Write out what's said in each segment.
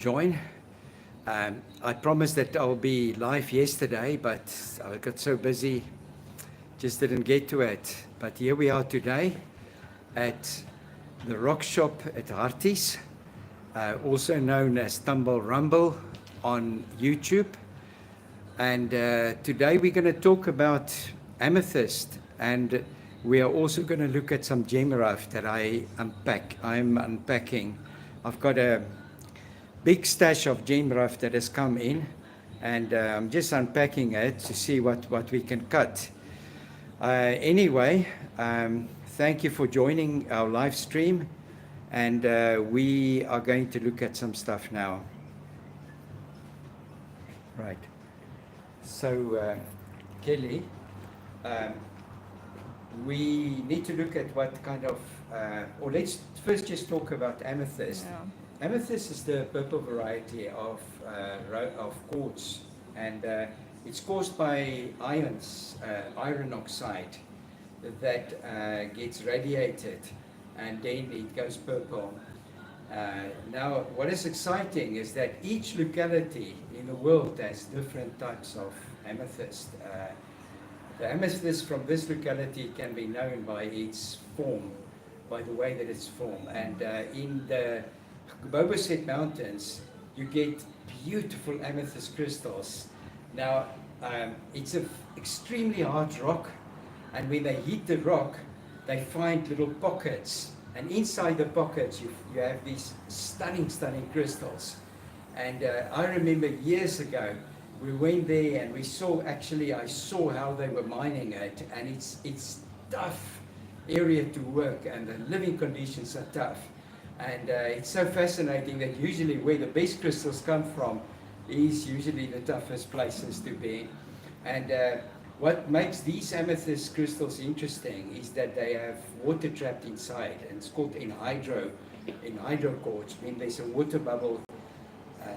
join. I promised that I'll be live yesterday, but I got so busy, just didn't get to it. But here we are today at the Rock Shop at Harties, also known as Tumble Rumble on YouTube. And today we're going to talk about amethyst, and we are also going to look at some gem rough that I'm unpacking. I've got a big stash of gem rough that has come in, and I'm just unpacking it to see what we can cut. Anyway, thank you for joining our live stream, and we are going to look at some stuff now. Right. So, Kelly, we need to look at what kind of, or let's first just talk about amethyst. Yeah. Amethyst is the purple variety of quartz, and it's caused by iron oxide that gets radiated, and then it goes purple. Now, what is exciting is that each locality in the world has different types of amethyst. The amethyst from this locality can be known by its form, by the way that it's formed. And in the Zimbabwe Mountains, you get beautiful amethyst crystals. Now, it's an extremely hard rock, and when they heat the rock, they find little pockets, and inside the pockets you have these stunning crystals. And I remember years ago, we went there and I saw how they were mining it, and it's tough area to work, and the living conditions are tough. And it's so fascinating that usually where the best crystals come from is usually the toughest places to be. And what makes these amethyst crystals interesting is that they have water trapped inside, and it's called anhydro quartz, when there's a water bubble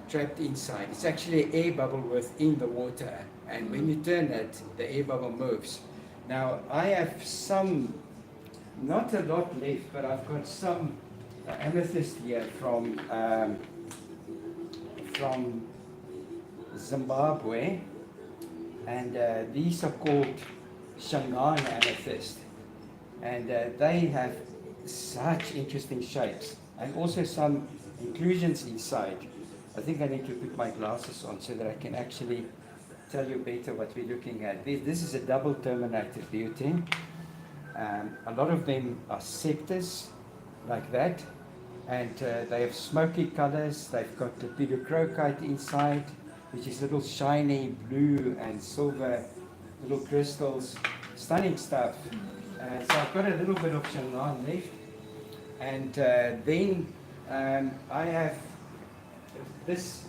trapped inside. It's actually an air bubble within the water, and when you turn it, the air bubble moves. Now, I have some, not a lot left, but I've got some amethyst here from Zimbabwe, and these are called Shangaan amethyst, and they have such interesting shapes, and also some inclusions inside. I think I need to put my glasses on so that I can actually tell you better what we're looking at. This is a double terminated beauty. A lot of them are scepters, like that, and they have smoky colors. They've got the pedochrocite inside, which is little shiny blue and silver little crystals. Stunning stuff. So I've got a little bit of Shangaan left, and then I have this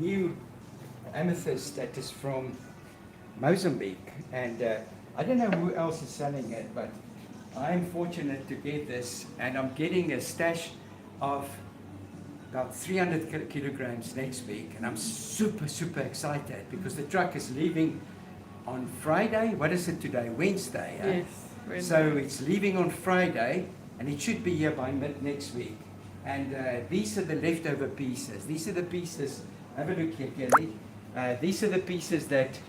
new amethyst that is from Mozambique, and I don't know who else is selling it, but I'm fortunate to get this, and I'm getting a stash of about 300 kilograms next week, and I'm super excited because the truck is leaving on Friday. What is it today? Wednesday. Yes, Wednesday. So it's leaving on Friday, and it should be here by mid next week. And these are the leftover pieces. These are the pieces, have a look here, Kelly. These are the pieces that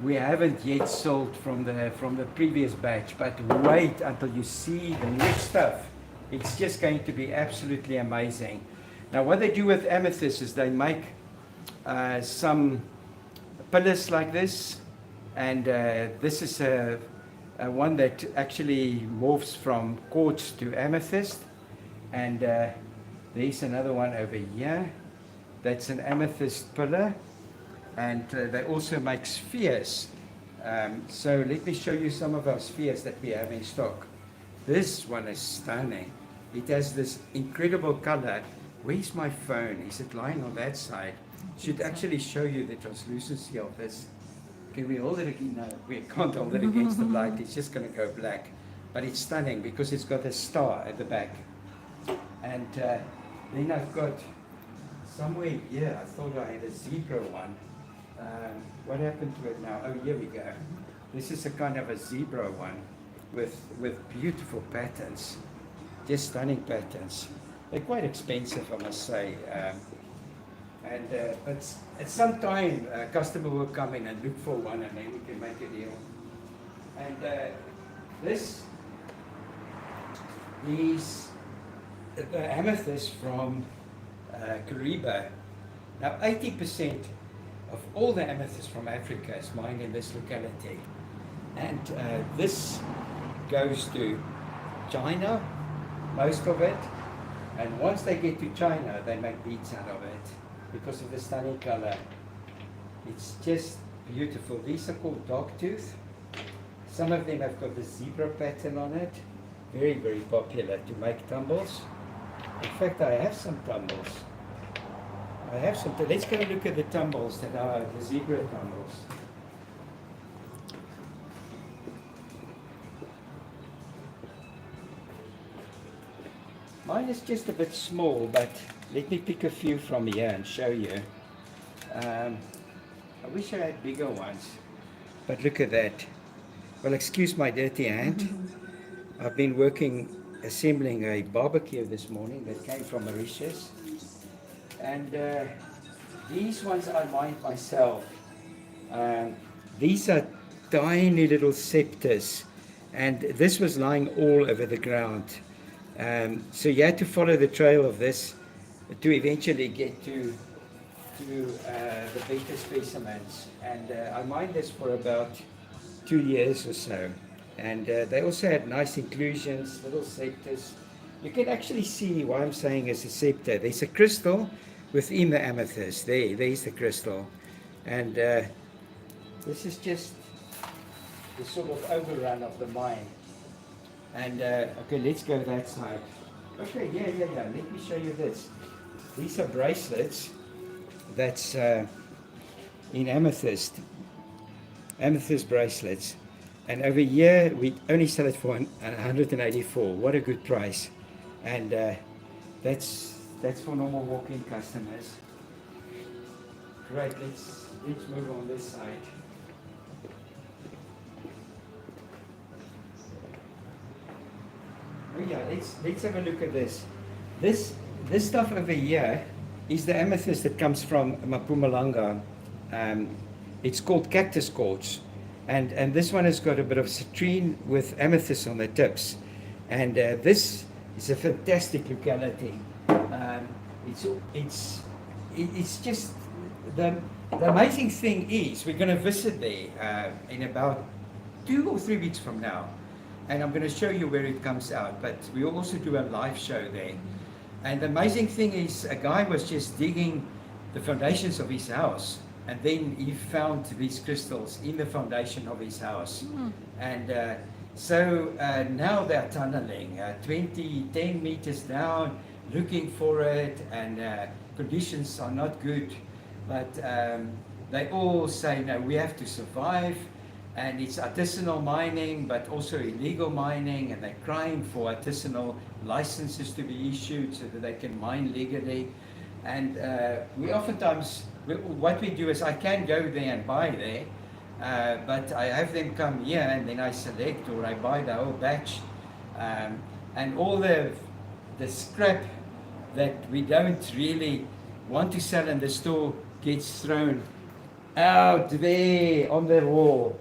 we haven't yet sold from the previous batch, but wait until you see the next stuff. It's just going to be absolutely amazing. Now, what they do with amethyst is they make some pillars like this, and this is a one that actually morphs from quartz to amethyst, and there's another one over here that's an amethyst pillar, and they also make spheres. So let me show you some of our spheres that we have in stock. This one is stunning. It has this incredible color. Where's my phone? Is it lying on that side? Should actually show you the translucency of this. Can we hold it again? No, we can't hold it against the light. It's just going to go black. But it's stunning because it's got a star at the back. And then I've got somewhere here, I thought I had a zebra one. What happened to it now? Oh, here we go. This is a kind of a zebra one with beautiful patterns, just stunning patterns. They're quite expensive, I must say. And but at some time, a customer will come in and look for one, and then we can make a deal. And this is the amethyst from Kariba. Now, 80% of all the amethyst from Africa is mined in this locality. And this goes to China, most of it. And once they get to China, they make beads out of it because of the stunning color. It's just beautiful. These are called dogtooth. Some of them have got the zebra pattern on it. Very, very popular to make tumbles. In fact, I have some tumbles. Let's go look at the tumbles that are the zebra tumbles. Mine is just a bit small, but let me pick a few from here and show you. I wish I had bigger ones, but look at that. Well, excuse my dirty hand. I've been assembling a barbecue this morning that came from Mauritius. And these ones I mined myself. These are tiny little scepters, and this was lying all over the ground. So you had to follow the trail of this to eventually get to the better specimens. And I mined this for about 2 years or so. And they also had nice inclusions, little scepters. You can actually see why I'm saying it's a scepter. There's a crystal within the amethyst. There's the crystal. And this is just the sort of overrun of the mine. And okay, let's go that side. Okay, yeah. Let me show you this. These are bracelets that's in amethyst bracelets. And over here, we only sell it for 184. What a good price. And that's for normal walk-in customers. Right, let's move on this side. Oh yeah, let's have a look at this. This stuff over here is the amethyst that comes from Mpumalanga. It's called cactus quartz. And this one has got a bit of citrine with amethyst on the tips. And this is a fantastic locality. It's just, the amazing thing is we're going to visit there in about 2 or 3 weeks from now. And I'm going to show you where it comes out. But we also do a live show there. And the amazing thing is a guy was just digging the foundations of his house. And then he found these crystals in the foundation of his house. And so now they're tunneling 10 meters down, looking for it, and conditions are not good. But they all say, no, we have to survive. And it's artisanal mining, but also illegal mining, and they're crying for artisanal licenses to be issued so that they can mine legally. And we oftentimes, what we do is I can go there and buy there, but I have them come here and then I select or I buy the whole batch. And all the scrap that we don't really want to sell in the store gets thrown out there on the wall.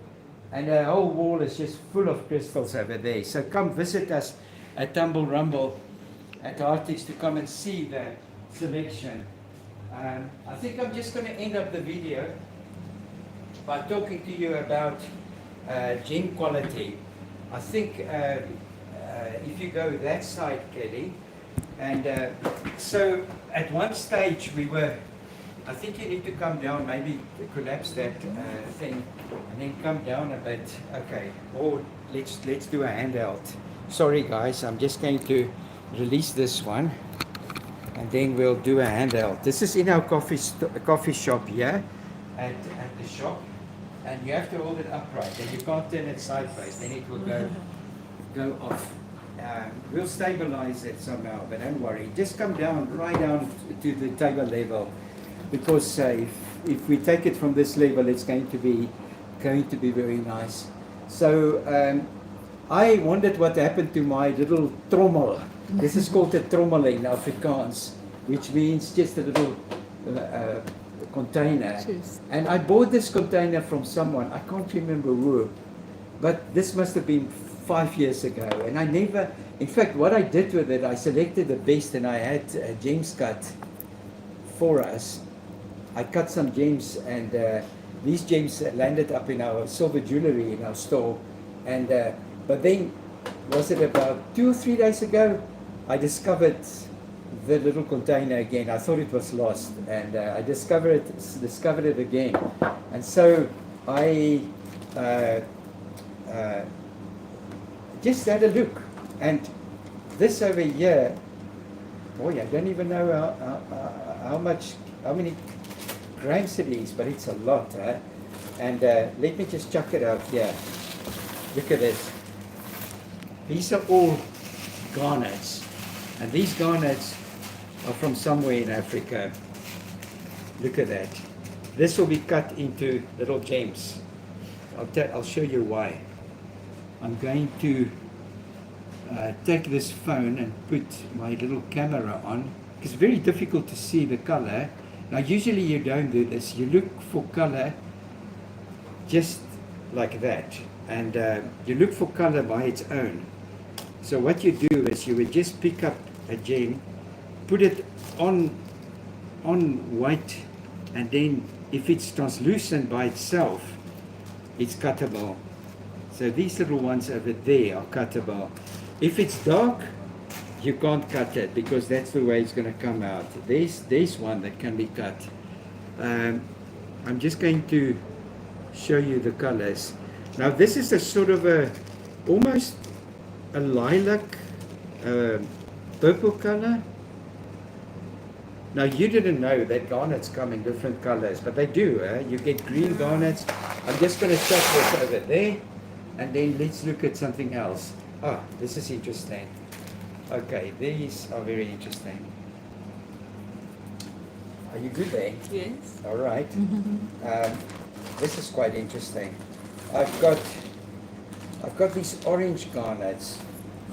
And the whole wall is just full of crystals over there. So come visit us at Tumble Rumble at Arctics to come and see the selection. I think I'm just going to end up the video by talking to you about gem quality. I think if you go that side, Kelly, and so at one stage we were, I think you need to come down, maybe collapse that thing, and then come down a bit. Okay, or let's do a handheld. Sorry guys, I'm just going to release this one, and then we'll do a handheld. This is in our coffee shop here, at the shop, and you have to hold it upright, and you can't turn it sideways, then it will go off. We'll stabilize it somehow, but don't worry. Just come down, right down to the table level. Because if we take it from this level, it's going to be very nice. So I wondered what happened to my little trommel. This is called a trommel in Afrikaans, which means just a little container. Cheers. And I bought this container from someone, I can't remember who, but this must have been 5 years ago. And I never, in fact, what I did with it, I selected the best, and I had gems cut for us. I cut some gems, and these gems landed up in our silver jewelry in our store. And but then, was it about 2 or 3 days ago, I discovered the little container again. I thought it was lost, and I discovered it again. And so I just had a look, and this over here, boy, I don't even know how many grams it is, but it's a lot. And let me just chuck it out here. Look at this. These are all garnets, and these garnets are from somewhere in Africa. Look at that. This will be cut into little gems. I'll show you why. I'm going to take this phone and put my little camera on. It's very difficult to see the color. Now usually you don't do this. You look for color just like that, and you look for color by its own. So what you do is you would just pick up a gem, put it on white, and then if it's translucent by itself, it's cuttable. So these little ones over there are cuttable. If it's dark, you can't cut it because that's the way it's going to come out. There's one that can be cut. I'm just going to show you the colors. Now this is a sort of almost a lilac purple color. Now you didn't know that garnets come in different colors, but they do. You get green garnets. I'm just going to chuck this over there, and then let's look at something else. Ah, this is interesting. Okay, these are very interesting. Are you good there? Yes. All right. This is quite interesting. I've got these orange garnets,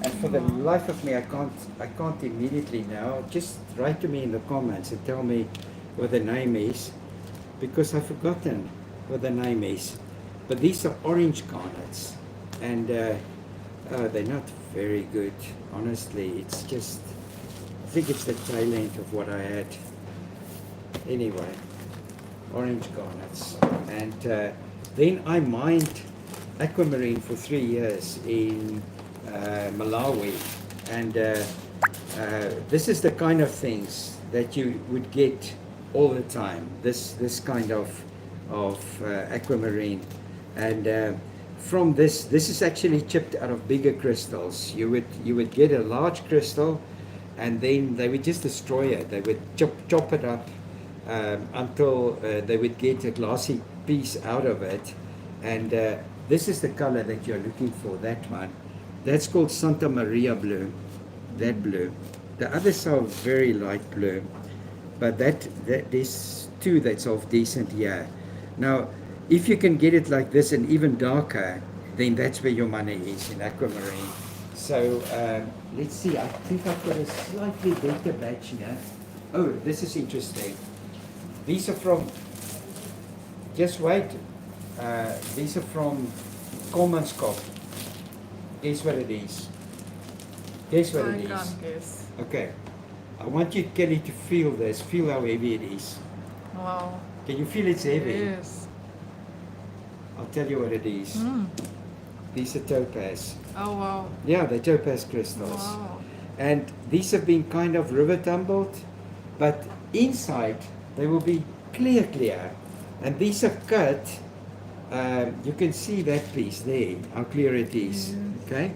and for the life of me, I can't immediately now. Just write to me in the comments and tell me what the name is, because I've forgotten what the name is. But these are orange garnets, and they're not very good, honestly. It's just, I think it's the tail end of what I had. Anyway, orange garnets. And then I mined aquamarine for 3 years in Malawi, and this is the kind of things that you would get all the time. This kind of aquamarine, and from this is actually chipped out of bigger crystals. You would get a large crystal, and then they would just destroy it. They would chop it up until they would get a glassy piece out of it, and this is the color that you're looking for. That one, that's called Santa Maria blue. That blue. The others are very light blue, but that there's two that's of decent here. Now, if you can get it like this and even darker, then that's where your money is in aquamarine. So let's see. I think I've got a slightly better batch here. Oh, this is interesting. These are from. Just wait. These are from Colemanskop. Guess what it is? Guess what it is? I can't guess. Okay. I want you, Kelly, to feel this. Feel how heavy it is. Wow. Can you feel it's heavy? Yes. I'll tell you what it is. These are topaz. Oh wow. Yeah, they're topaz crystals. Wow. And these have been kind of river tumbled, but inside they will be clear. And these are cut. You can see that piece there, how clear it is. Okay?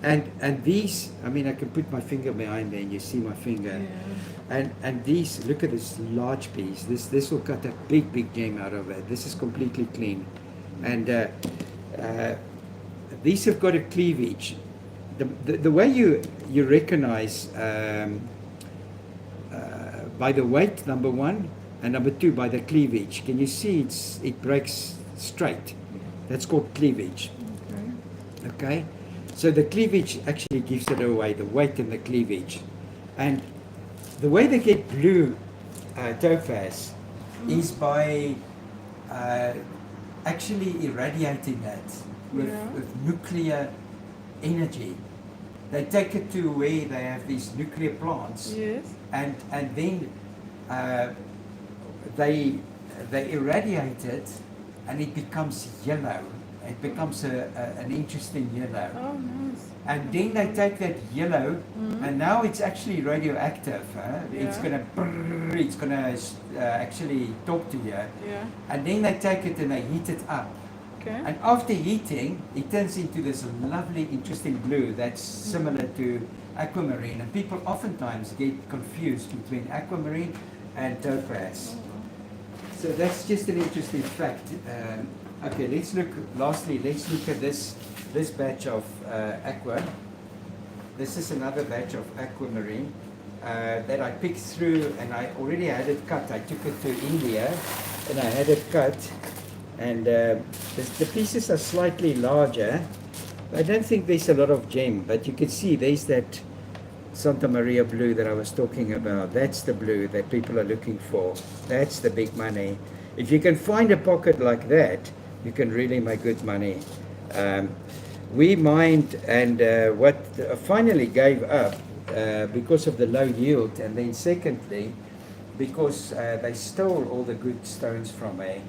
And these, I mean, I can put my finger behind there and you see my finger. Yeah. And these, look at this large piece. This will cut a big gem out of it. This is completely clean. And these have got a cleavage. The way you recognize by the weight, number one, and number two, by the cleavage. Can you see it breaks straight? That's called cleavage. Okay? So the cleavage actually gives it away, the weight and the cleavage. And the way they get blue topaz is by actually irradiating it with nuclear energy. They take it to where they have these nuclear plants, Yes. and then they irradiate it, and it becomes yellow. It becomes an interesting yellow. Oh, nice. And then they take that yellow, and now it's actually radioactive. It's Yeah. gonna actually talk to you. Yeah. And then they take it and they heat it up. Okay. And after heating, it turns into this lovely, interesting blue that's similar to aquamarine. And people oftentimes get confused between aquamarine and topaz. So that's just an interesting fact. Okay, lastly, let's look at this batch of aqua. This is another batch of aquamarine that I picked through, and I already had it cut. I took it to India and I had it cut. And the pieces are slightly larger. I don't think there's a lot of gem, but you can see there's that Santa Maria blue that I was talking about. That's the blue that people are looking for. That's the big money. If you can find a pocket like that, you can really make good money. We mined, and what finally gave up because of the low yield, and then secondly, because they stole all the good stones from me.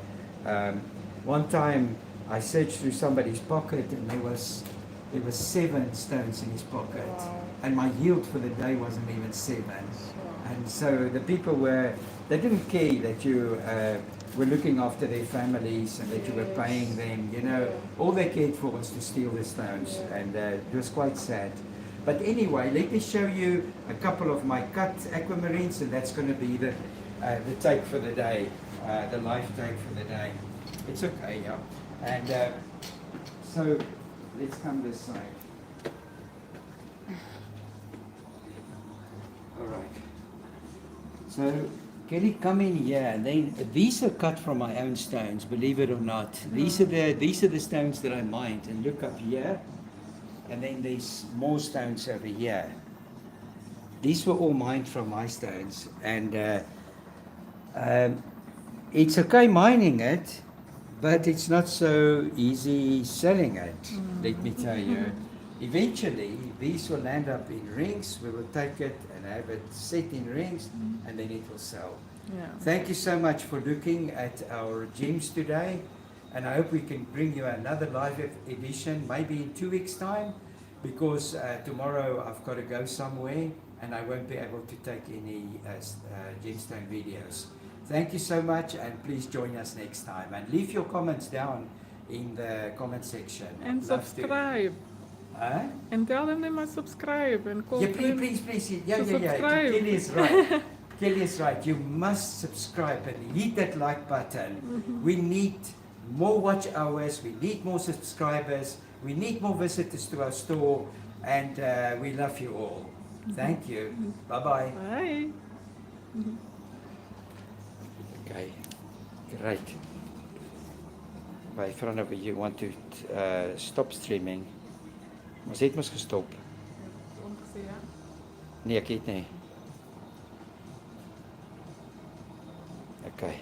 One time I searched through somebody's pocket, and there was 7 stones in his pocket. Wow. And my yield for the day wasn't even 7. Sure. And so the people they didn't care that you were looking after their families and that you were paying them, you know. All they cared for was to steal the stones, and it was quite sad. But anyway, let me show you a couple of my cut aquamarines, and that's going to be the take for the day, the life take for the day. It's okay, yeah. And so let's come this side. All right. So Kelly, come in here. And then these are cut from my own stones, believe it or not. These are the stones that I mined. And look up here, and then there's more stones over here. These were all mined from my stones, and it's okay mining it, but it's not so easy selling it. Let me tell you. Eventually, these will land up in rings. We will take it and have it set in rings, and then it will sell. Yeah. Thank you so much for looking at our gems today, and I hope we can bring you another live edition, maybe in 2 weeks' time, because tomorrow I've got to go somewhere, and I won't be able to take any gemstone videos. Thank you so much, and please join us next time. And leave your comments down in the comment section. And I'd love to. subscribe. Huh? And tell them they must subscribe and call Yeah, them please. Yeah. to subscribe. Kelly is right. Kelly is right. You must subscribe and hit that like button. We need more watch hours. We need more subscribers. We need more visitors to our store. And we love you all. Thank you. Bye-bye. Bye. Okay, great. By front of you want to stop streaming. Ons het mos gestop. Ongesê ja. Nee, ek het nie. Okay.